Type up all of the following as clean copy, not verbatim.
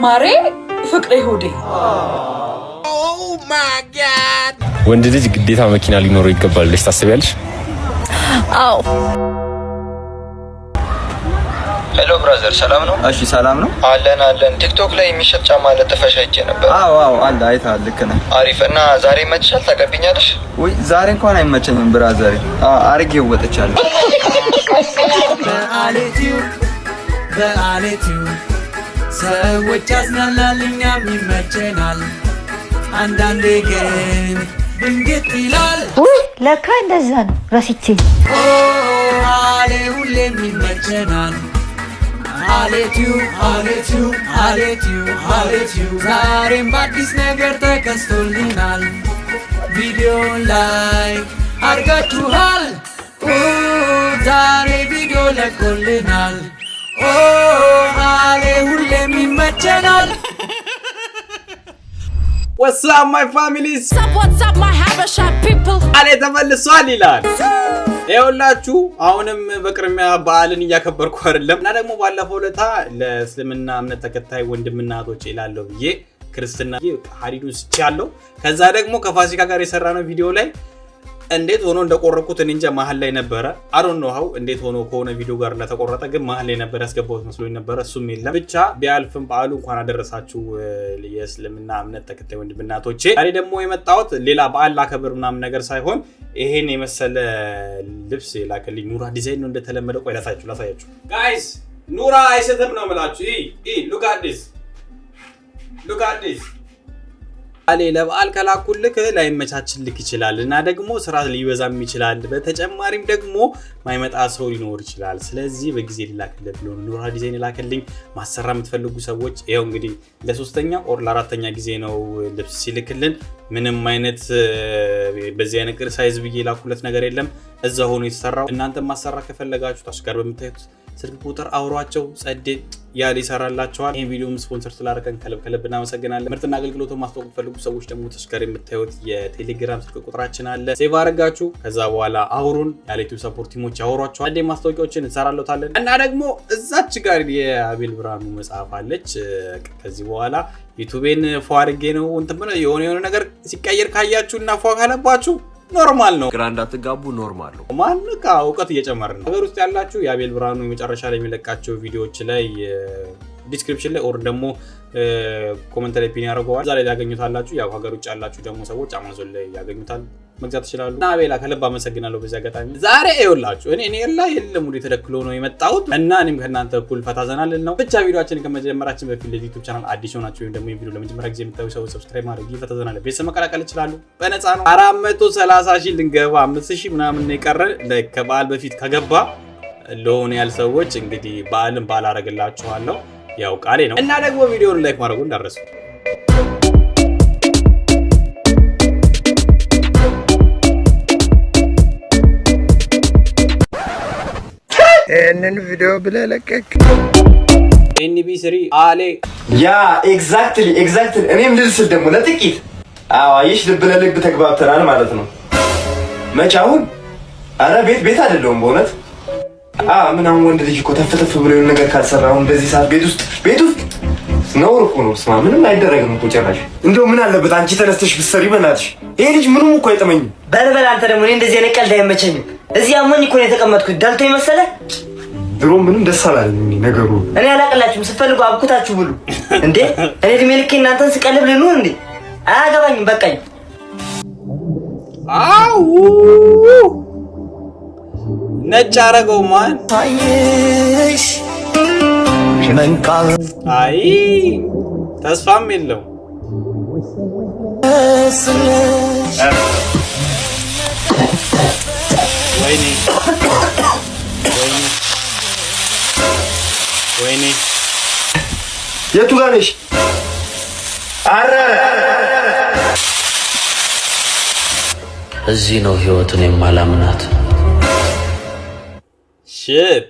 ማሬ ፍቅሬ ሆዴ ወንድ ልጅ ግዴታ መኪና ሊኖረው ይገባል ልጅ ታስቢያለሽ? አዎ። ሄሎ ብራዘር ሰላም ነው? እሺ ሰላም ነው አለን ቲክቶክ ላይ የሚሸጥ ጫማ ለጥፈሽ አይቼ ነበር። አዎ አለ አይተሃል ልክ ነህ። አሪፍ እና ዛሬ መጥቻል ታቀብኛለሽ? ወይ ዛሬ እንኳን አይመቸኝም ብራዘር አርጌው ወጥቻለሁ። በአሌቲው ሰዎች ያዝናናል እኛም ይመቸናል አንዳንዴ ግን ድንግጥ ይላል። ለካ እንደዛ ነው ረሲቲ አሌ ሁሌም ይመቸናል አሌቲው ዛሬም በአዲስ ነገር ተከስቶልናል ቪዲዮ ላይ አርጋችኋል ዛሬ ቪዲዮ ለቆልናል አሌ ሁሌም ይመቸናል። What's up my families? What's up my Habesha people? አለ ተመልሷል ይላል። ይኸውላችሁ አሁንም በቅርሚያ በዓልን እያከበርኩ አይደለም እና ደግሞ ባለፈው ለታ ለእስልምና እምነት ተከታይ ወንድምና እህቶቼ ይላልው ብዬ ክርስቲና ሐዲዱን ስቻለሁ። ከዛ ደግሞ ከፋሲካ ጋር የሰራነው ቪዲዮ ላይ እንዴት ሆኖ እንደቆረኩት እንጃ መሃል ላይ ነበር። I don't know how እንዴት ሆኖ ከሆነ ቪዲዮ ጋር ለተቆረጠ ግን መሃል ላይ ነበር ያስገባሁት መስሎኝ ነበር። እሱም የለም ብቻ ቢያልፍም በዓሉ እንኳን አደረሳችሁ የእስልምና እምነት ተከታይ ወንድምናቶቼ። ዛሬ ደግሞ የመጣሁት ሌላ በዓል ላከብር ምናምን ነገር ሳይሆን ይሄን የመሰለ ልብስ ላከልኝ ኑራ ዲዛይን ነው እንደተለመደው። ቆይ ላሳያችሁ ጋይስ። ኑራ አይሰተም ነው የምላችሁ። look at this አለ ለበዓል ከላኩልክ ላይመቻችልክ ይችላል እና ደግሞ ስራ ሊበዛም ይችላል። በተጨማሪም ደግሞ ማይመጣ ሰው ሊኖር ይችላል። ስለዚህ በጊዜ ሊላክልህ ብሎ ኑራ ዲዛይን ላከልኝ። ማሰራ የምትፈልጉ ሰዎች ይሄው እንግዲህ ለሶስተኛ ኦር ለአራተኛ ጊዜ ነው ልብስ ሲልክልን። ምንም አይነት በዚህ አይነት ሳይዝ ብዬ ላኩለት ነገር የለም። እዛ ሆኖ የተሰራው እናንተ ማሰራ ከፈለጋችሁ ታች ጋር በመታየት ስልክ ቁጥር አውሯቸው ጸዴ ያለ ይሰራላችኋል። ይሄን ቪዲዮም ስፖንሰር ስላደረገን ከልብ እናመሰግናለን። ምርትና አገልግሎቱን ማስተዋወቅ ፈልጉ ሰዎች ደግሞ ተሽከር የምታዩት የቴሌግራም ስልክ ቁጥራችን አለ። ሴቭ አድርጋችሁ ከዛ በኋላ አውሩን። ያለቱ ሰፖርት ቲሞች ያወሯችኋል። አንዴ ማስተዋወቂያዎችን እንሰራለታለን እና ደግሞ እዛች ጋር የአቤል ብርሃኑ መጽሐፍ አለች። ከዚህ በኋላ ዩቲዩብን ፏርጌ ነው እንትን ብለ የሆነ ነገር ሲቀየር ካያችሁና ፏ ካለባችሁ ኖርማል ነው። ግራ እንዳትጋቡ ኖርማል ነው። ማንካ እውቀት እየጨመረ ነው። ሀገር ውስጥ ያላችሁ የአቤል ብርሃኑ የመጨረሻ ላይ የሚለቃቸው ቪዲዮዎች ላይ ዲስክሪፕሽን ላይ ኦር ደግሞ ኮሜንት ላይ ፒን ያደርገዋል። እዛ ላይ ያገኙታላችሁ። ያው ሀገር ውጭ ያላችሁ ደግሞ ሰዎች አማዞን ላይ ያገኙታል መግዛት ይችላሉ። እና አቤላ ከልብ አመሰግናለሁ በዚህ አጋጣሚ። ዛሬ ይኸውላችሁ እኔ ላይ የለም ሙሉ ተደክሎ ነው የመጣሁት እና እኔም ከእናንተ እኩል ፈታ ዘና ልል ነው። ብቻ ቪዲዮአችንን ከመጀመራችን በፊት ለዚህ ዩቲዩብ ቻናል አዲስ ሆናችሁ ወይም ደግሞ ቪዲዮ ለመጀመሪያ ጊዜ የምታዩ ሰዎች ሰብስክራይብ ማድረግ ፈታ ዘና ላይ ቤተሰብ መቀላቀል ይችላሉ። በነፃ ነው። 430,000 ልንገባ 5,000 ምናምን የቀረ ከበዓል በፊት ከገባ ለሆነ ያል ሰዎች እንግዲህ በዓልን በዓል አደርግላችኋለሁ። ያው ቃሌ ነው እና ደግሞ ቪዲዮውን ላይክ ማድረጉ እንዳትረሱ። እነን ቪዲዮ ብለ ለቀቅ NB3 አሌ ያ ኤግዛክትሊ እኔም ልልስ ደግሞ ለጥቂት አይሽ ልብ ለልብ ተግባብተናል ማለት ነው። መቻውን አረ ቤት አይደለም በእውነት ምን አሁን ወንድ ልጅ እኮ ተፈተፈ ብሎ የሆነ ነገር ካልሰራው እንደዚህ ሰዓት ቤት ውስጥ ነው እኮ ነው ስማ ምንም አይደረግም እኮ ጭራሽ። እንደው ምን አለበት አንቺ ተነስተሽ ብትሰሪ በእናትሽ። ይሄ ልጅ ምንም እኮ አይጠመኝም። በልበል አንተ ደግሞ እኔ እንደዚህ አይነት ቀልድ አይመቸኝም። እዚህ አሞኝ እኮ ነው የተቀመጥኩት። ዳልቶ ይመሰለ ድሮ ምንም ደስ አላለኝ ነገሩ። እኔ አላቀላችሁም ስትፈልጉ አብኩታችሁ ብሉ እንዴ። እኔ ድሜ ልኬ እናንተን ስቀልብ ልኑ እንዴ? አያገባኝም በቃኝ። አው ነጭ አረገው ማን ታይሽ መንቃል አይ ተስፋም የለው ወይኔ የቱ ጋር ነሽ? አረ እዚህ ነው ህይወትን የማላምናት። ሽት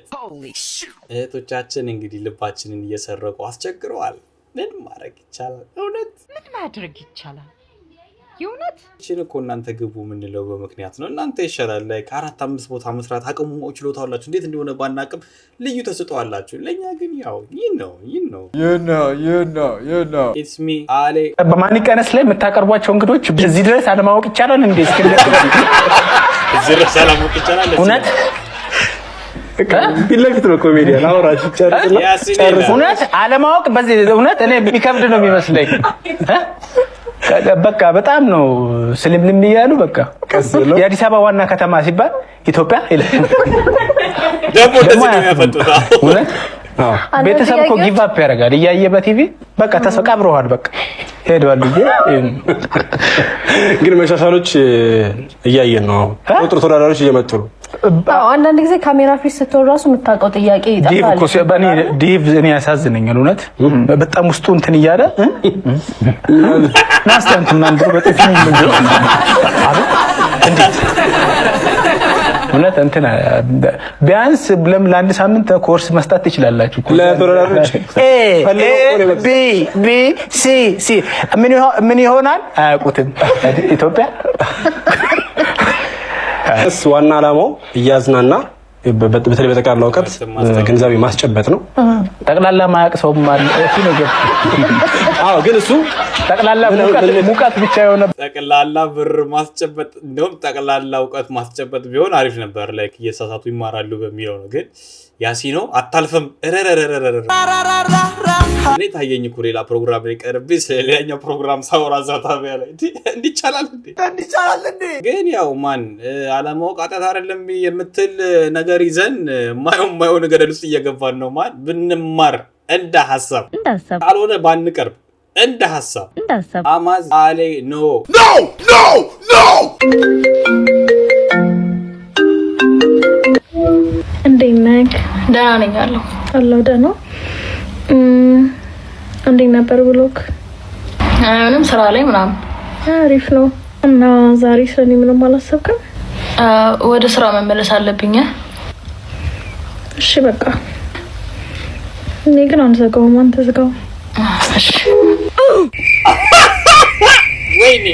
እህቶቻችን እንግዲህ ልባችንን እየሰረቁ አስቸግረዋል። ምን ማድረግ ይቻላል? እውነት ምን ማድረግ ይቻላል? ይውነት እቺን እኮ እናንተ ግቡ ምንለው በመክንያት ነው እናንተ ይሻላል ላይ ከአራት አምስት ቦታ መስራት አቅሙ ችሎታውላችሁ እንዴት እንደሆነ ባናቅም ልዩ ተሰጥቷላችሁ ለኛ ግን ያው it's me አሌ በማን ቀነስ ላይ መታቀርቧቸው እንግዶች እዚህ ድረስ አለማወቅ ይቻላል እንዴ እዚህ ድረስ አለማወቅ ይቻላል እውነት ቢለፊት ነው ኮሜዲያን አውራችሁ ጨርሱ እውነት አለማወቅ በዚህ እውነት እኔ ቢከብድ ነው የሚመስለኝ በቃ በጣም ነው ስልምልም ይያሉ በቃ የአዲስ አበባ ዋና ከተማ ሲባል ኢትዮጵያ ይላል ደግሞ እንደዚህ ነው ያፈጡታ እውነት ቤተሰብ እኮ ጊቭ አፕ ያደርጋል እያየ በቲቪ በቃ ተሰቃብረዋል በቃ ሄደዋል ግን መሻሻሎች እያየን ነው ቁጥር ተወዳዳሪዎች እየመጡ ነው አንዳንድ ጊዜ ካሜራ ፊት ስትሆን ራሱ የምታውቀው ጥያቄ ይጣላል ዲቭ እኔ ያሳዝነኛል እውነት በጣም ውስጡ እንትን ይያለ ናስተንት ምናምን ድሮ በጥፊ ነው እንዴት እውነት እንትን ቢያንስ ለአንድ ሳምንት ኮርስ መስጠት ትችላላችሁ ለተወዳዳሪዎች ቢ ሲ ምን ይሆናል አያውቁትም ኢትዮጵያ እስ ዋና አላማው እያዝናና በተለይ በጠቅላላ እውቀት ግንዛቤ ማስጨበጥ ነው ጠቅላላ ማያቅ ሰው ማለት ነው አዎ ግን እሱ ጠቅላላ ሙቀት ብቻ የሆነ ጠቅላላ ብር ማስጨበጥ እንደውም ጠቅላላ እውቀት ማስጨበጥ ቢሆን አሪፍ ነበር ላይክ እየሳሳቱ ይማራሉ በሚለው ነው ግን ያሲኖ አታልፈም እኔ ታየኝ እኮ ሌላ ፕሮግራም ላይ ቀርቤ ስለሌላኛው ፕሮግራም ሳወራ ዛታቢያ ላይ እንዲቻላል እንዴ ግን ያው ማን አለማወቅ ኃጢአት አይደለም የምትል ነገር ይዘን ማየው ነገር ውስጥ እየገባን ነው ማን ብንማር እንደ ሐሳብ ካልሆነ ባንቀርብ እንደ ሐሳብ አማዝ አሌ ኖ እንዴት ነህ ደህና ነኝ አለው ደህና እንዴት ነበር ብሎክ ምንም ስራ ላይ ምናምን አሪፍ ነው እና ዛሬ ስለኔ ምንም አላሰብክም ወደ ስራ መመለስ አለብኝ እሺ በቃ እኔ ግን አንዘጋውም አንተ ዝጋው እሺ ወይኔ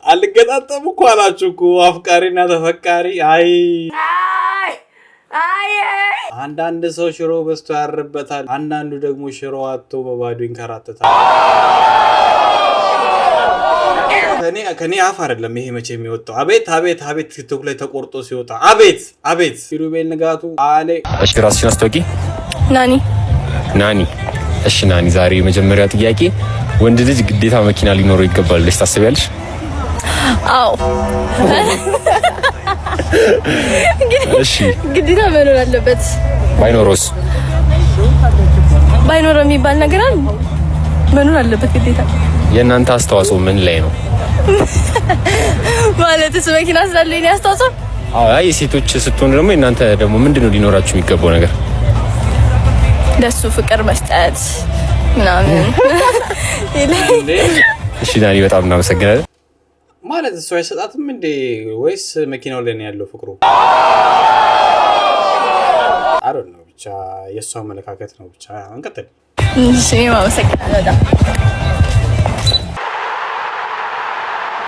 አልገጣጠም እኮ አላችሁ እኮ አፍቃሪና ተፈቃሪ አይ አንዳንድ ሰው ሽሮ በስቶ ያርበታል አንዳንዱ ደግሞ ሽሮ አጥቶ በባዶ ይንከራተታል ከኔ አፍ አይደለም ይሄ መቼ የሚወጣው አቤት ቲክቶክ ላይ ተቆርጦ ሲወጣ አቤት ኪሩቤል ንጋቱ አሌ እሺ ራስሽን አስተዋቂ ናኒ እሺ ናኒ ዛሬ የመጀመሪያ ጥያቄ ወንድ ልጅ ግዴታ መኪና ሊኖረው ይገባል ልጅ ታስቢያለሽ አው እሺ ግዴታ መኖር አለበት ባይኖር የሚባል ነገር አለ መኖር አለበት ግዴታ የእናንተ አስተዋጽኦ ምን ላይ ነው ማለትስ መኪና ስላለኝ ነው አስተዋጽኦ አይ የሴቶች ስትሆን ደግሞ እናንተ ደግሞ ምንድነው ሊኖራችሁ የሚገባው ነገር ደሱ ፍቅር መስጠት ምናምን እሺ ዳኒ በጣም እናመሰግናለን ማለት እሱ አይሰጣትም እንዴ ወይስ መኪናው ላይ ነው ያለው ፍቅሩ አሮን ነው ብቻ የሷ መለካከት ነው ብቻ አንቀጥል እሺ ማመሰግናለሁ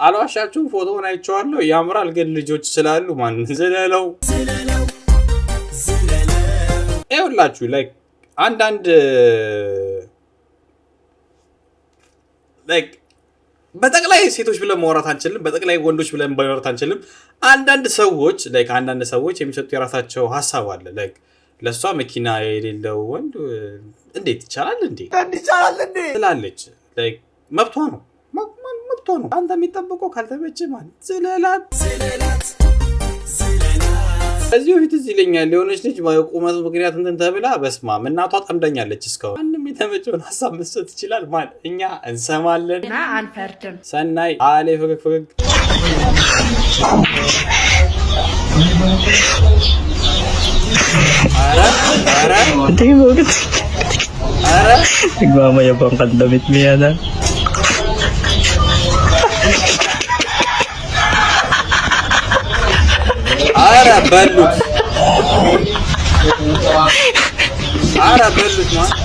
አልዋሻችሁም ፎቶውን አይቼዋለሁ ያምራል ግን ልጆች ስላሉ ማን ዘለለው ይኸውላችሁ ላይክ አንዳንድ ላይክ በጠቅላይ ሴቶች ብለን ማውራት አንችልም በጠቅላይ ወንዶች ብለን ማውራት አንችልም አንዳንድ ሰዎች የሚሰጡ የራሳቸው ሐሳብ አለ ላይክ ለሷ መኪና የሌለው ወንድ እንዴት ይቻላል እንዴ ትላለች ላይክ መብቷ ነው አንተ የሚጠብቀው ካልተመቸ ማን ስለላት እዚሁ ፊት እዚህ ይለኛል የሆነች ልጅ ቁመት ምክንያት እንትን ተብላ በስማም እናቷ ጠምደኛለች እስካሁን አንድም የተመቸውን ሐሳብ መስጠት ይችላል ማን እኛ እንሰማለን እና አንፈርድም ሰናይ አሌ ፈገግ አረ ዲሞግት አረ igmama yabang kandamit niya na አረ በሉት ኧረ በሉት ማለት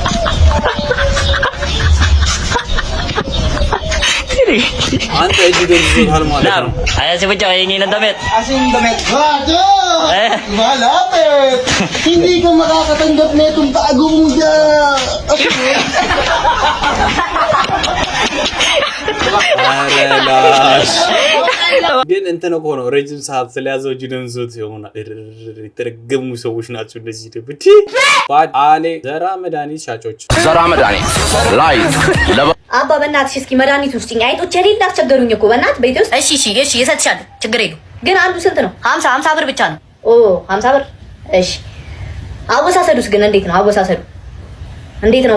አንተ እጅ ደንዝዞታል ማለት ነው። Ayan si Pucho, hingi ng damit. Asing damit. Malapit! Hindi ka makakatanggap na itong bagong ግን እንትን እኮ ነው ረጅም ሰዓት ስለያዘው እጅ ደንዝዞት ይሆናል። የተረገሙ ሰዎች ናቸው እንደዚህ ደብቲ አሌ ዘራ መድኃኒት ሻጮች ዘራ መድኃኒት ላይ አባ በእናትሽ እስኪ መድኃኒት ውስጥኝ አይጦች የሌለ አስቸገሩኝ እኮ በእናት ቤት ውስጥ። እሺ እሰጥሻለሁ ችግር የለውም። ግን አንዱ ስንት ነው? 50 ብር ብቻ ነው። ኦ 50 ብር እሺ። አወሳሰዱስ ግን እንዴት ነው አወሳሰዱ? እንዴት ነው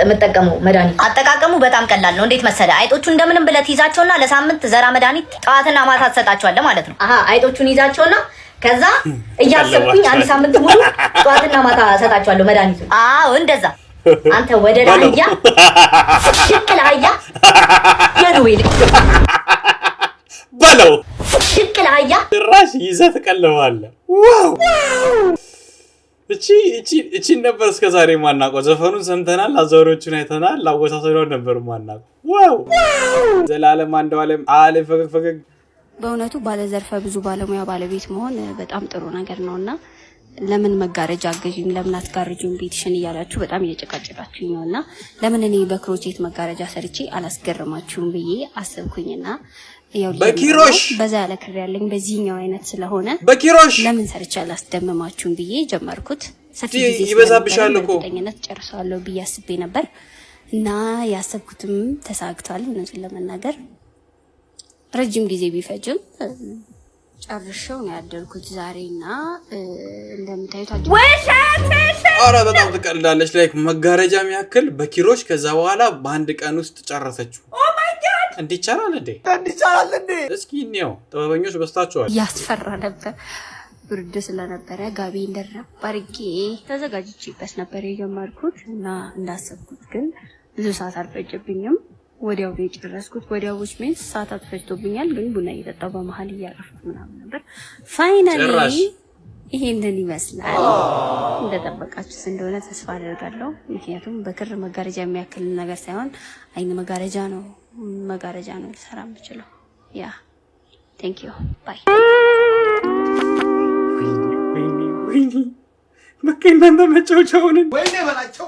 የምጠቀመው መድኃኒት? አጠቃቀሙ በጣም ቀላል ነው። እንዴት መሰለ አይጦቹ እንደምንም ብለት ይዛቸውና ለሳምንት ዘራ መድኃኒት ጠዋትና ማታ ተሰጣቸዋለህ ማለት ነው። አሃ አይጦቹን ይዛቸውና ከዛ እያሰብኩኝ አንድ ሳምንት ሙሉ ጠዋትና ማታ ተሰጣቸዋለሁ መድኃኒቱ። አዎ እንደዛ አንተ ወደ ላያ ሽቅል አያ ያኑዌል በለው ሽቅል አያ ራሽ ይዘህ ትቀለዋለህ። ዋው እቺ ነበር እስከዛሬ ማናውቀው። ዘፈኑን ሰምተናል፣ አዛውሮቹን አይተናል፣ አወሳሰዷን ነበር ማናውቀው። ዋው ዘላለም አንዷለም አለ ፈገግ በእውነቱ ባለዘርፈ ብዙ ባለሙያ ባለቤት መሆን በጣም ጥሩ ነገር ነውና ለምን መጋረጃ አገዥኝ ለምን አትጋርጂኝ ቤትሽን እያላችሁ በጣም እየጨቃጨቃችሁኝ ነውና ለምን እኔ በክሮቼት መጋረጃ ሰርቼ አላስገርማችሁም ብዬ አሰብኩኝና ያው በኪሮሽ በዛ ያለ ክር ያለኝ በዚህኛው አይነት ስለሆነ በኪሮሽ ለምን ሰርቼ አላስደምማችሁም ብዬ ጀመርኩት። ሰፊ ጊዜ ይበዛብሻል እኮ ተጠኝነት ጨርሳለሁ ብዬ አስቤ ነበር እና ያሰብኩትም ተሳክቷል። እውነቱን ለመናገር ረጅም ጊዜ ቢፈጅም ጨርሼው ነው ያደርኩት ዛሬና እንደምታዩት አረ በጣም ትቀልዳለች። ላይክ መጋረጃ የሚያክል በኪሮሽ ከዛ በኋላ በአንድ ቀን ውስጥ ጨረሰችው። እንዴ ይቻላል እንዴ? እስኪ ነው ጥበበኞች በስታቸዋል። ያስፈራ ነበር። ብርድ ስለነበረ ጋቢ እንደረብ አድርጌ ተዘጋጅቼበት ነበር የጀመርኩት እና እንዳሰብኩት ግን ብዙ ሰዓት አልፈጀብኝም። ወዲያው ነው የጨረስኩት። ወዲያውስ ምን ሰዓታት ፈጅቶብኛል፣ ግን ቡና እየጠጣሁ በመሃል እያረፍኩ ምናምን ነበር። ፋይናሊ ይሄንን ይመስላል። እንደጠበቃችሁት እንደሆነ ተስፋ አደርጋለሁ። ምክንያቱም በክር መጋረጃ የሚያክል ነገር ሳይሆን አይን መጋረጃ ነው ልሰራ የምችለው። ያ ቴንክ ዩ ባይ። በከናንተ መጫወቻውን ወይኔ በላቸው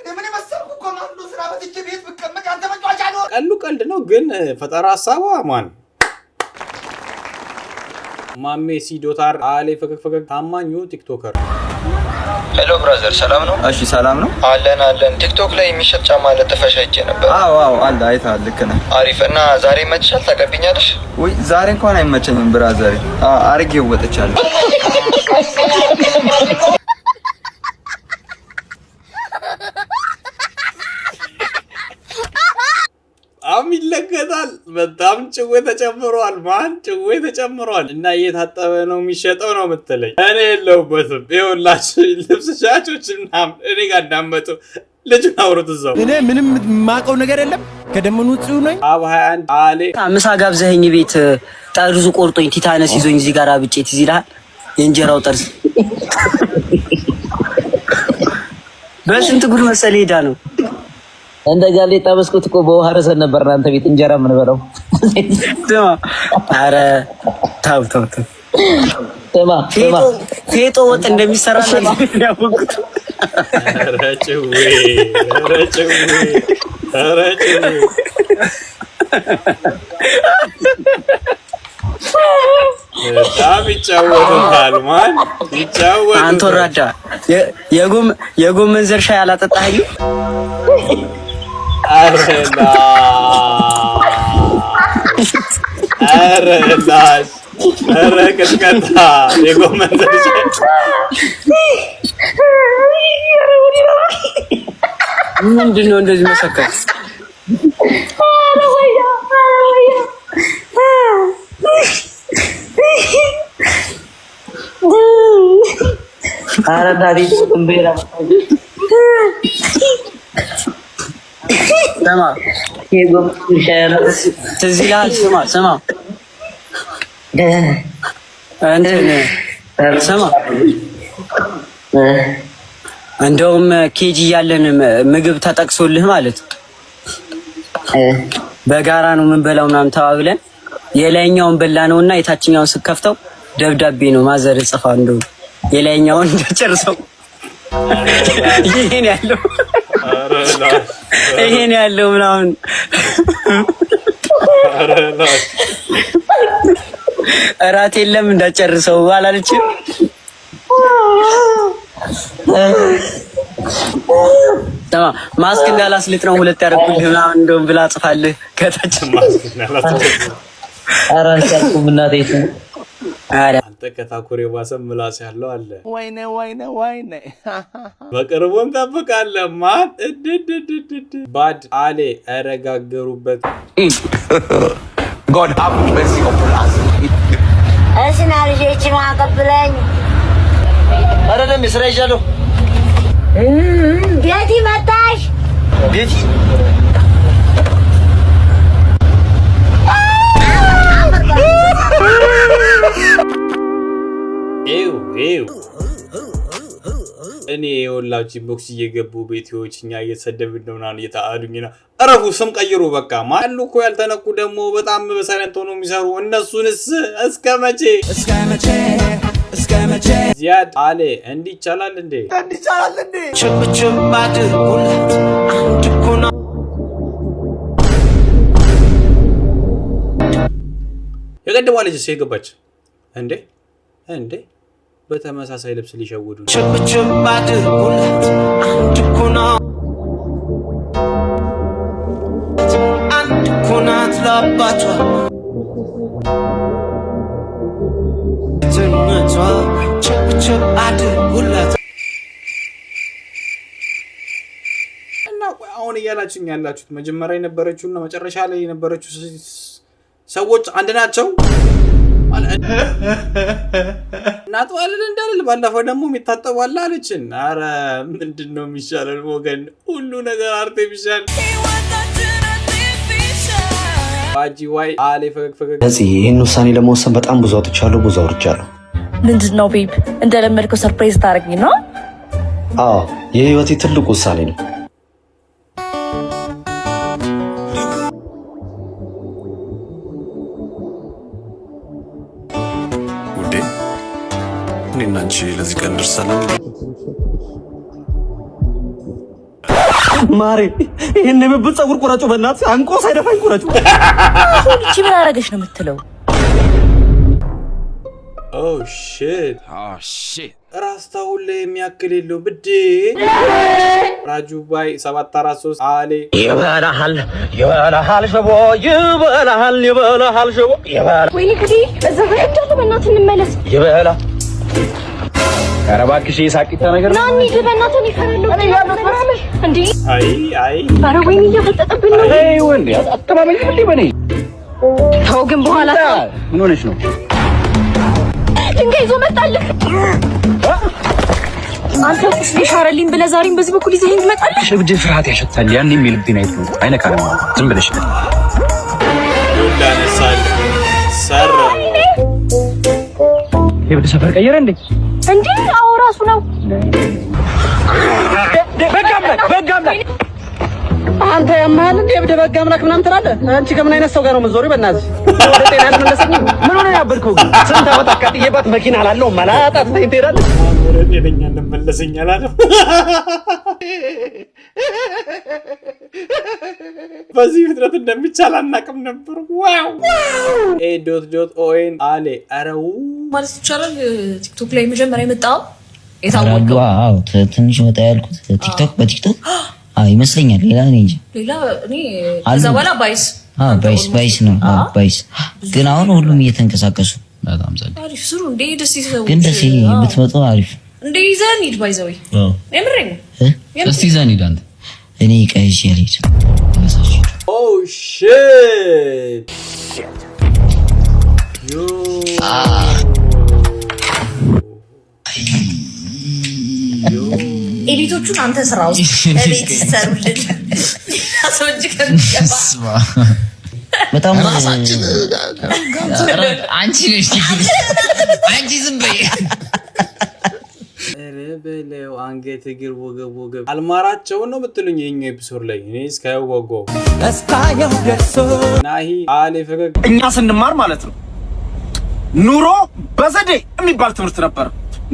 ምን መሰልኩ ኮማንዶ ስራ በትቼ ቤት ብቀመጥ አንተ መጫወቻ ነው። ቀልድ ነው ግን ፈጠራ ሐሳቧ ማን ማሜ ሲዶታር አለ ፈገግ ታማኙ ቲክቶከር። ሄሎ ብራዘር ሰላም ነው? እሺ ሰላም ነው አለን። ቲክቶክ ላይ የሚሸጥ ጫማ ለጥፈሽ አይቼ ነበር። አዎ አለ አይተሃል። ልክ ነህ። አሪፍ እና ዛሬ መጥቻል ታቀብኛለሽ ወይ? ዛሬ እንኳን አይመቸኝም ብራዘር። አርጌው ወጥቻለሁ። ይለገታል። በጣም ጭዌ ተጨምሯል። ጭዌ ተጨምሯል እና እየታጠበ ነው የሚሸጠው ነው የምትለኝ? እኔ የለሁበትም። ይኸውላችሁ ልብስ ሻጮች ምናምን እኔ ጋር እንዳመጡ ልጁን አውሩት እዛው። እኔ ምንም የማውቀው ነገር የለም። ከደመኑ ጽዩ ነኝ። አብ 21 አሌ ምሳ ጋብዘኸኝ ቤት ጠርዙ ቆርጦኝ ቲታነስ ይዞኝ እዚህ ጋር አብጬ ትዝ ይልሃል? የእንጀራው ጠርዝ በስንት ጉድ መሰለ ሄዳ ነው እንደዛ ላይ ጠበስኩት እኮ በውሃ ረሰን ነበር እናንተ ቤት እንጀራ ምን በለው። አረ ታው ፌጦ ወጥ እንደሚሰራ ነው ያወቁት። በጣም ይጫወቱታል። ይጫወቱታል። አንተ ወራዳ የጎመን ዘር ሻይ አላጠጣኸኝም? ኧረ ቅጥቀጣ የጎመን ዘር ሻይ ምንድን ነው እንደዚህ መሰከር? ኧረ እናቴ እምቤራ ስማ ትዝ ይልሃል? ስማ እንትን ስማ እንደውም ኬጂ ያለን ምግብ ተጠቅሶልህ ማለት በጋራ ነው ምን በላው ምናምን ተባብለን የላይኛውን በላ ነውና የታችኛውን ስከፍተው ደብዳቤ ነው ማዘር ጽፋ እንደው የላይኛውን እንደጨርሰው ይሄን ያለው ምናምን እራት የለም እንዳጨርሰው አላለችም። ማስክ እንዳላስልጥ ነው ሁለት ያደረኩልህ ምናምን እንደውም ብላ ጽፋልህ ከታች ማስክ እንዳላስልጥ አራንሳኩም እናቴ አንተ ከታኩሬ ባሰም ምላስ ያለው አለ። ወይኔ በቅርቡ እንጠብቃለን። ማን ባድ አሌ አረጋገሩበት God have mercy upon us. እስና ልጄችን ማቀብለኝ አረደም ስራ ይዣለሁ። ቤቲ መጣሽ? ቤቲ እኔ የወላችሁ ኢንቦክስ እየገቡ ቤቲዎች እኛ እየተሰደብን ነው ምናምን እየታአሉኝ ነው። እረፉ፣ ስም ቀይሩ በቃ። ማሉ እኮ ያልተነኩ ደግሞ በጣም በሳይለንት ሆኖ የሚሰሩ እነሱንስ እስከ መቼ ዚያድ አለ እንዲህ ይቻላል እንዴ? ችብችብ አድርጉለት አንድ እኮ ነው። የቀደሟ ልጅስ የገባች እንዴ በተመሳሳይ ልብስ ሊሸውዱ ችብችብ አድርጉለት አንድ እኮ ነው። አንድ እኮ ናት ለአባቷ ትነቷ ችብችብ አድርጉለት እና አሁን እያላችሁኝ ያላችሁት መጀመሪያ የነበረችውና መጨረሻ ላይ የነበረችው ሰዎች አንድ ናቸው እናጥባለን እንዳልል ባለፈው ደግሞ የሚታጠቡ አለ አለችን። ኧረ ምንድነው የሚሻለን ወገን? ሁሉ ነገር አርቲፊሻል። ባጂዋይ አሌ ፈገግ እዚህ ይህን ውሳኔ ለመወሰን በጣም ብዙ አውጥቻለሁ፣ ብዙ አውርቻለሁ። ምንድነው ቤብ እንደለመድከው ሰርፕራይዝ ታደርጊኝ ነው? አዎ የህይወቴ ትልቁ ውሳኔ ነው። እኔና አንቺ ለዚህ ቀን ደርሰናል። ማሬ ይሄን የብብት ፀጉር ቁረጩ፣ በእናትህ አንቆ ሳይደፋኝ ቁረጩ። እቺ ምን አረገሽ ነው የምትለው? ኦ ሺት ራስታው ላይ የሚያክል የለው ብዴ ራጁ ባይ 743 አሌ ይበላሃል ሸቦ ይበላሃል ሸቦ ይበላ ወይኔ ግዲ እዛ ሄዳለ። በእናትህ እንመለስ። ይበላ ኧረ እባክሽ የሳቂታ ነገር ነው። ናኒ በእናትህ ይፈራሉ እንዴ? አይ ኧረ ወይኔ እየፈጠጠብን ነው። አይ ወንድ አትተማመኝ እንዴ በኔ? ተው ግን በኋላ ምን ሆነሽ ነው? ድንጋይ ይዞ መጣልህ። አንተ ቁስሌ ሻረልኝ ብለህ ዛሬም በዚህ በኩል ይዘኸኝ ትመጣለህ? ሽብድ ፍርሃት ያሸታል። ያን የሚልብኝ አይት ነው አይነካም። ዝም ብለሽ ዳነሳል ሰራ የብድ ሰፈር ቀየረ እንዴ? እንዴ አዎ ራሱ ነው። በጋም አንተ ያማል እንዴ? የብድ በጋ አምላክ ምናምን ትላለህ። አንቺ ከምን አይነት ሰው ጋር ነው የምትዞሪው? በእናትህ ወደ ጤና ያልመለሰኝ ምን ሆነ ያበድከው? ስንት ዓመት አቃጥዬባት መኪና አላለው መላጣት ላይ ትሄዳለህ። ወደ ጤነኛ እንመለሰኝ አላለም። በዚህ ፍጥረት እንደሚቻል አናውቅም ነበር። ዋው ኤ.ኦኤን አለ አረው ማለት ይቻላል። ቲክቶክ ላይ መጀመሪያ የመጣው የታወቀው አዎ ትንሽ ወጣ ያልኩት ቲክቶክ በቲክቶክ ይመስለኛል። ሌላ እኔ እንጂ ሌላ እኔ ከዛ በኋላ ባይስ ነው። ባይስ ግን አሁን ሁሉም እየተንቀሳቀሱ በጣም ዘግ አሪፍ ስሩ እንዴ ደስ ይሰው ግን ደስ ብትመጡ አሪፍ እንዴ ይዘን ሂድ ባይዘው የምሬን እስቲ ይዘን ሂድ አንተ እኔ ቀይሽ ያለች ኦ ሺት ዮ ኤዲቶቹን አንተ ስራው ኤዲት ሰሩልን አሶጅ ከሚገባ በጣም ራሳችን አንቺ ነሽ አንቺ ዝም በይ። በለው አንገት እግር ወገብ አልማራቸው ነው የምትሉኝ የኛው ኤፒሶድ ላይ እኔ እስካየው ወጎ እስካየው ደርሶ ናሂ አለ ፈገግ እኛ ስንማር ማለት ነው ኑሮ በዘዴ የሚባል ትምህርት ነበር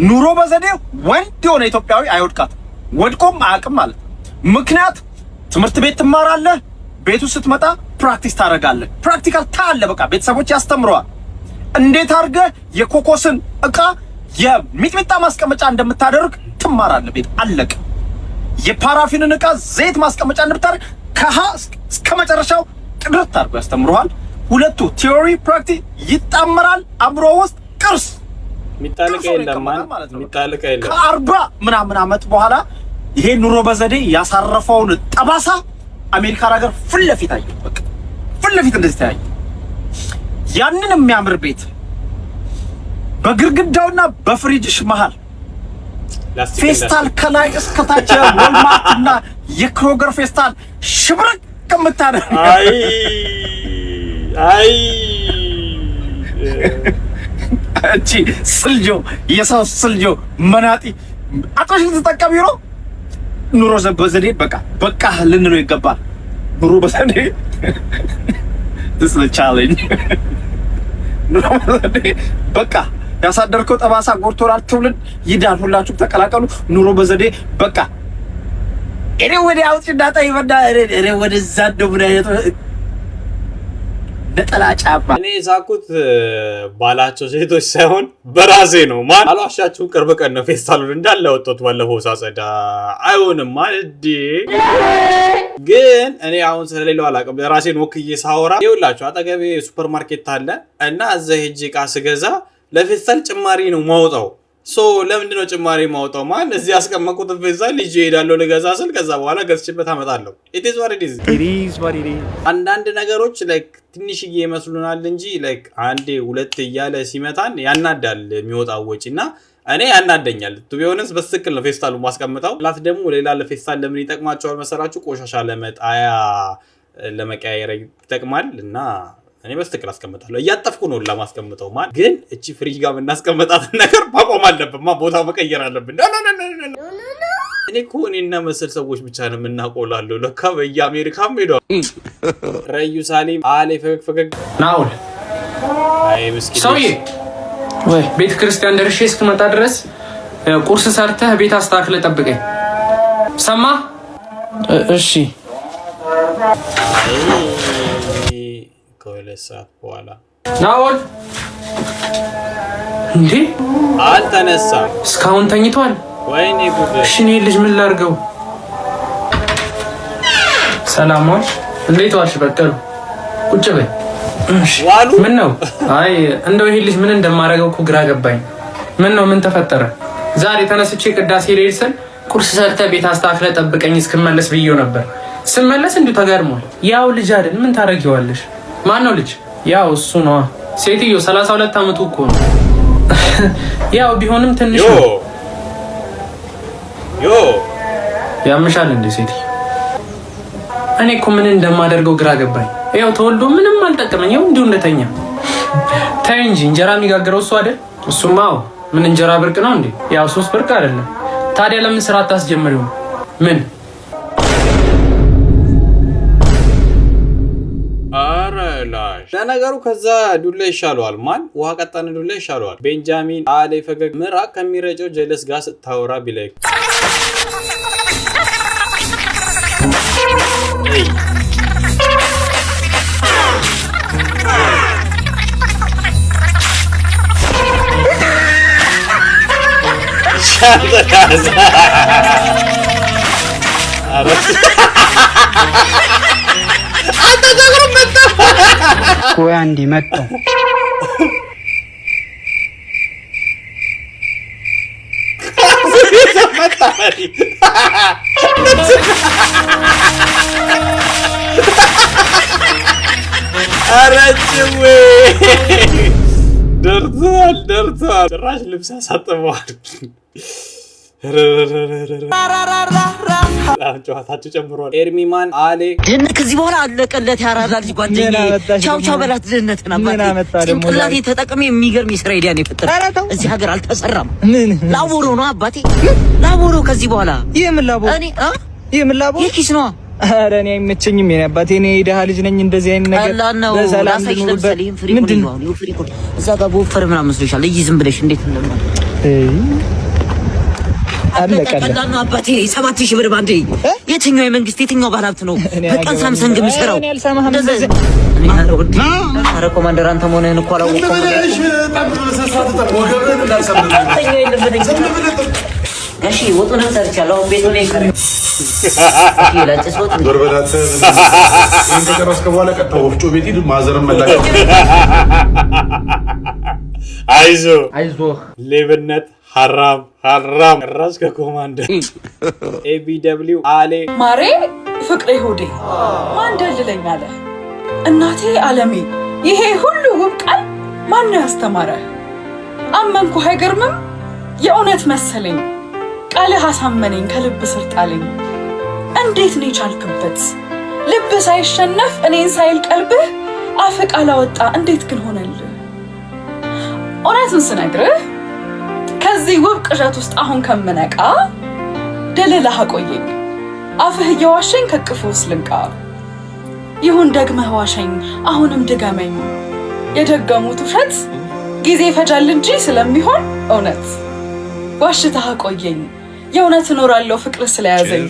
ኑሮ በዘዴ ወንድ የሆነ ኢትዮጵያዊ አይወድቃት ወድቆም አያውቅም ማለት ምክንያት ትምህርት ቤት ትማራለህ ቤቱ ስትመጣ ፕራክቲስ ታደርጋለህ ፕራክቲካል ታለ በቃ ቤተሰቦች ያስተምሯል እንዴት አድርገህ የኮኮስን እቃ የሚጥሚጣ ማስቀመጫ እንደምታደርግ ትማራለህ ቤት አለቀ የፓራፊንን እቃ ዘይት ማስቀመጫ እንደምታደርግ ከሃ እስከ መጨረሻው ጥርት አድርጎ ያስተምሩሃል ሁለቱ ቲዮሪ ፕራክቲስ ይጣመራል አብሮ ውስጥ ቅርስ ሚጣልቀ የለም ማለት ሚጣልቀ የለም ከ40 ምናምን አመት በኋላ ይሄ ኑሮ በዘዴ ያሳረፈውን ጠባሳ አሜሪካ ሀገር ፍለፊት አየሁ በቃ ፍለፊት እንደዚህ ታያይ ያንን የሚያምር ቤት በግርግዳውና በፍሪጅሽ መሃል ፌስታል ከላይ እስከታች ወልማርትና የክሮገር ፌስታል ሽብርቅ ከምታደርግ አይ እቺ ስልጆ የሰው ስልጆ መናጢ አጥሽ ልትጠቀም ይሮ ኑሮ በዘዴ በቃ ልንለው ይገባል ኑሮ በዘዴ this is a challenge ኑሮ በዘዴ በቃ ያሳደርከው ጠባሳ ጎርቶራል ትውልድ ይዳን ሁላችሁ ተቀላቀሉ ኑሮ በዘዴ በቃ እኔ ወዲያ አውጪ ዳታ ይወዳ እኔ ወደዛ ደብረ ነጠላጫባ እኔ ሳኩት ባላቸው ሴቶች ሳይሆን በራሴ ነው ማን አሏሻችሁ ቅርብ ቀን ነው ፌስታሉን እንዳለ ወጥቶት ባለፈው ሳጸዳ አይሆንም ማለት ግን እኔ አሁን ስለሌለው አላቀም ራሴን ወክዬ ሳወራ ይውላችሁ አጠገቤ ሱፐርማርኬት አለ እና እዛ ሄጄ ዕቃ ስገዛ ለፌስታል ጭማሪ ነው ማውጣው ሶ ለምንድን ነው ጭማሪ ማውጣው ማን እዚህ ያስቀመጥኩት ፌስታል ልጅ ሄዳለሁ ለገዛ ስል ከዛ በኋላ ገዝቼበት አመጣለሁ it is what it is አንዳንድ ነገሮች ላይክ ትንሽዬ ይመስሉናል እንጂ ላይክ አንዴ ሁለት እያለ ሲመታን ያናዳል የሚወጣው ወጪና እኔ ያናደኛል ቱ ቢሆንስ በትክክል ነው ፌስታሉ ማስቀምጠው ላት ደግሞ ሌላ ለፌስታል ለምን ይጠቅማቸዋል መሰራችሁ ቆሻሻ ለመጣያ ለመቀያየር ይጠቅማል እና እኔ በስተክል አስቀምጣለሁ እያጠፍኩ ነው ለማስቀምጠው ማን ግን እቺ ፍሪጅ ጋር እናስቀምጣት ነገር ማቆም አለብን ቦታ መቀየር አለብን እኔ እኮ እኔና መሰል ሰዎች ብቻ ነው የምናቆላለው ለካ በየአሜሪካም ሄዷል ረዩ ሳሊም አለ ፈገግ ናውል አይ ምስኪን ሰውዬ ወይ ቤተ ክርስቲያን ደርሼ እስክመጣ ድረስ ቁርስ ሰርተህ ቤት አስተካክለህ ጠብቀኝ ሰማ እሺ ከሁለት በኋላ ናውል እንዴ አልተነሳም እስካሁን ተኝቷል ወይኔ ጉድ እሺ እኔ ልጅ ምን ላድርገው ሰላም ዋል እንዴት ዋልሽ በቀሉ ቁጭ በይ ዋሉ ምን ነው አይ እንደው ይሄ ልጅ ምን እንደማደርገው እኮ ግራ ገባኝ ምን ነው ምን ተፈጠረ ዛሬ ተነስቼ ቅዳሴ ልሄድ ስል ቁርስ ሰርተህ ቤት አስተካክለህ ጠብቀኝ እስክመለስ ብዬው ነበር ስመለስ እንዴ ተጋርሟል ያው ልጅ አይደል ምን ታረጊዋለሽ ማን ነው ልጅ ያው እሱ ነው ሴትዮ 32 አመቱ እኮ ነው ያው ቢሆንም ትንሽ ዮ ያምሻል እንዴ ሴትዮ እኔ እኮ ምን እንደማደርገው ግራ ገባኝ ያው ተወልዶ ምንም አልጠቀመኝ ያው እንዲሁ እንደተኛ ታይ እንጂ እንጀራ የሚጋግረው እሱ አይደል እሱማው ምን እንጀራ ብርቅ ነው እንዴ ያው 3 ብርቅ አይደለም ታዲያ ለምን ስራ አታስጀምሪው ምን ለነገሩ ከዛ ዱላ ይሻለዋል ማን ውሃ ቀጣን ዱላ ይሻለዋል ቤንጃሚን አለ ፈገግ ምራቅ ከሚረጨው ጀለስ ጋር ስታወራ ቢላይ ቆይ አንዴ መጣሁ አረጭዌ ደርቷል ጭራሽ ልብስ አሳጥበዋል ጨዋታችሁ ጨምሯል። ኤርሚማን አሌ ድህነት ከዚህ በኋላ አለቀለት። ያራዳ ልጅ ጓደኛዬ ቻው ቻው በላት። ድህነትን አባቴ ጭንቅላቴ ተጠቅሜ የሚገርም የስራ አይዲያ ነው የፈጠረው። እዚህ ሀገር አልተሰራም። ላቦሮ ነው አባቴ ላቦሮ። ከዚህ በኋላ የምን ላቦሮ? የምን ላቦሮ? የኪስ ነው። ኧረ እኔ አይመቸኝም። የኔ አባቴ እኔ ደሃ ልጅ ነኝ። እንደዚህ አይነት ነገር በሰላም ልኑርበት። ምንድን ነው እዛ ጋር በወፈር ምናምን መስሎሻል? እይ ዝም ብለሽ እንዴት እንደማለ አለቀለ አባቴ 7000 ብር ባንዴ። የትኛው የመንግስት የትኛው ባለሀብት ነው በቀን ሳምሰንግ የሚሰራው? ኧረ ኮማንደር አንተ መሆንህን እኮ አላወቅኩም። ጋሺ ወጡን ሰርቻለሁ። ቤቱ ላይ ቀረ ይላጭሶት ወርበዳት ከጨረስክ በኋላ ቀጥታ ወፍጮ ቤት ሂድ። ማዘርም መላክ አይዞ ሌብነት ሐራም ራስ ከኮማንደር ኤቢደብሊው አሌ ማሬ ፍቅሬ ሆዴ ማን ደልለኝ አለ እናቴ አለሜ። ይሄ ሁሉ ውብ ቃል ማን ያስተማረ? አመንኩ አይገርምም የእውነት መሰለኝ። ቃልህ አሳመነኝ ከልብ ስር ጣለኝ። እንዴት ነው የቻልክበት ልብ ሳይሸነፍ እኔን ሳይል ቀልብህ አፍ ቃል አወጣ እንዴት ግን ሆነልህ? እውነቱን ስነግርህ ከዚህ ውብ ቅዠት ውስጥ አሁን ከምነቃ ደልለህ አቆየኝ። አፍህ እየዋሸኝ ከቅፍ ውስጥ ልንቃ። ይሁን ደግመህ ዋሸኝ አሁንም ድገመኝ። የደገሙት ውሸት ጊዜ ይፈጃል እንጂ ስለሚሆን እውነት ዋሽተህ አቆየኝ። የእውነት እኖራለሁ ፍቅር ስለያዘኝ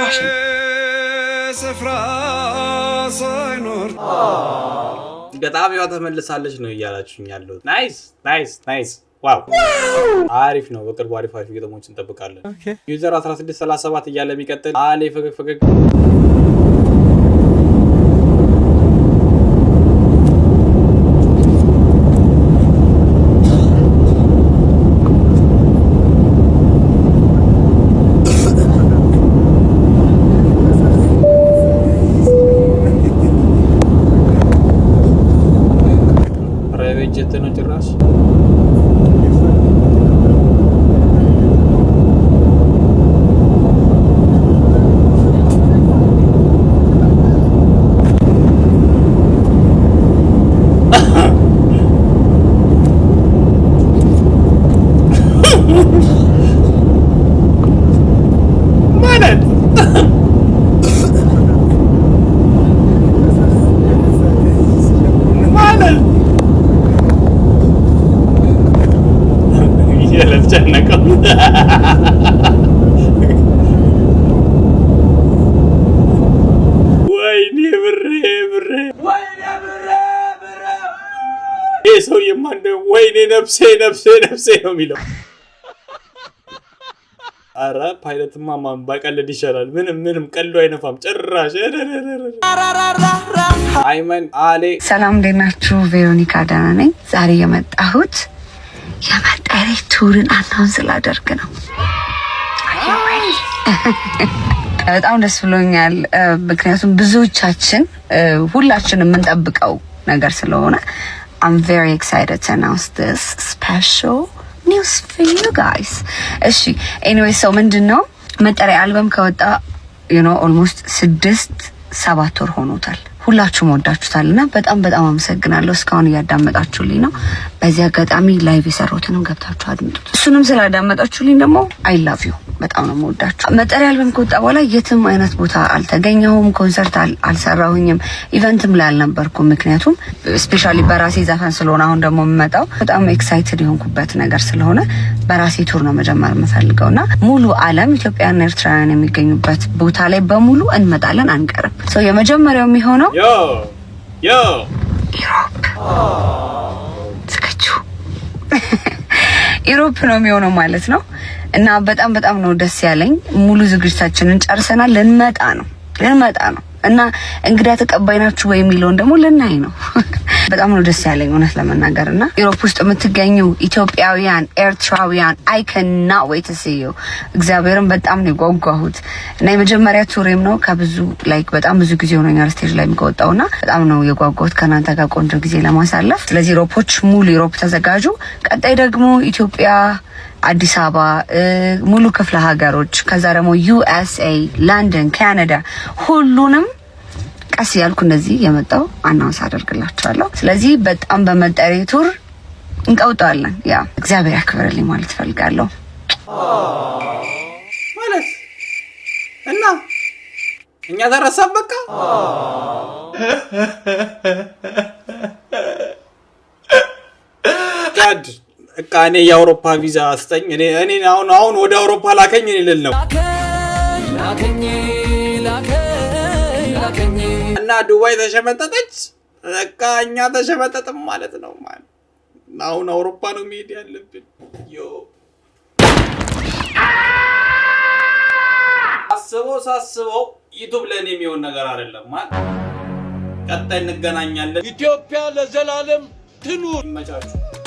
ዋሽኝ ስፍራ ሳይኖር ገጣሚዋ ተመልሳለች ነው እያላችሁኝ ያለው። ናይስ ዋው አሪፍ ነው። በቅርቡ አሪፍ ግጥሞችን እንጠብቃለን። ዩዘር 1637 እያለ የሚቀጥል አሌ ፈገግ ጀት ነው ጭራሽ ሰው የማንደው ወይኔ ነፍሴ ነው የሚለው። አረ ፓይለትማ ማን ባቀለድ ይሻላል። ምንም ቀልዶ አይነፋም ጭራሽ። አይመን አሌ ሰላም እንዴት ናችሁ? ቬሮኒካ ደህና ነኝ። ዛሬ የመጣሁት የመጣሪ ቱርን አናውንስ ላደርግ ነው። በጣም ደስ ብሎኛል። ምክንያቱም ብዙዎቻችን ሁላችንም የምንጠብቀው ነገር ስለሆነ I'm very excited to announce this special news for you guys. እሺ anyway so ምንድነው መጠሪያ አልበም ከወጣ almost 6-7 ወር ሆኖታል። ሁላችሁም ወዳችሁታልና በጣም አመሰግናለሁ። እስካሁን እያዳመጣችሁልኝ ነው። በዚህ አጋጣሚ ላይቭ የሰራሁትንም ገብታችሁ አድምጡት። እሱንም ስላዳመጣችሁልኝ ደግሞ I love you። በጣም ነው የምወዳችሁ። መጠሪያ አልበም ከወጣ በኋላ የትም አይነት ቦታ አልተገኘሁም። ኮንሰርት አልሰራሁኝም። ኢቨንትም ላይ አልነበርኩም። ምክንያቱም ስፔሻሊ በራሴ ዘፈን ስለሆነ አሁን ደግሞ የምመጣው በጣም ኤክሳይትድ የሆንኩበት ነገር ስለሆነ በራሴ ቱር ነው መጀመር የምፈልገውና ሙሉ ዓለም ኢትዮጵያና ኤርትራውያን የሚገኙበት ቦታ ላይ በሙሉ እንመጣለን፣ አንቀርም። ሰው የመጀመሪያው የሚሆነው ኢሮፕ ነው የሚሆነው ማለት ነው። እና በጣም ነው ደስ ያለኝ። ሙሉ ዝግጅታችንን ጨርሰናል። ልንመጣ ነው እና እንግዳ ተቀባይ ናችሁ ወይ የሚለውን ደግሞ ልናይ ነው። በጣም ነው ደስ ያለኝ እውነት ለመናገርና ኢሮፕ ውስጥ የምትገኙ ኢትዮጵያውያን፣ ኤርትራውያን I cannot wait to see you። እግዚአብሔርን በጣም ነው የጓጓሁት እና የመጀመሪያ ቱሬም ነው በጣም ብዙ ጊዜ ሆኖኛል ስቴጅ ላይ የምወጣውና በጣም ነው የጓጓሁት ከናንተ ጋር ቆንጆ ጊዜ ለማሳለፍ። ስለዚህ ኢሮፖች ሙሉ ኢሮፕ ተዘጋጁ። ቀጣይ ደግሞ ኢትዮጵያ አዲስ አበባ ሙሉ ክፍለ ሀገሮች ከዛ ደግሞ USA ለንደን ካናዳ ሁሉንም ቀስ ያልኩ እንደዚህ የመጣው አናውንስ አደርግላችኋለሁ። ስለዚህ በጣም በመጠሪ ቱር እንቀውጣለን። ያ እግዚአብሔር ያክብርልኝ ማለት ፈልጋለሁ ማለት እና እኛ ተረሳን በቃ ጋድ እኔ የአውሮፓ ቪዛ አስጠኝ እኔ አሁን ወደ አውሮፓ ላከኝ ልል ነው እና ዱባይ ተሸመጠጠች በቃ እኛ ተሸመጠጥም ማለት ነው ማለት አሁን አውሮፓ ነው መሄድ ያለብን ዮ ሳስበው ዩቲዩብ ለኔ የሚሆን ነገር አይደለም ማለት ቀጣይ እንገናኛለን ኢትዮጵያ ለዘላለም ትኑር ይመቻችሁ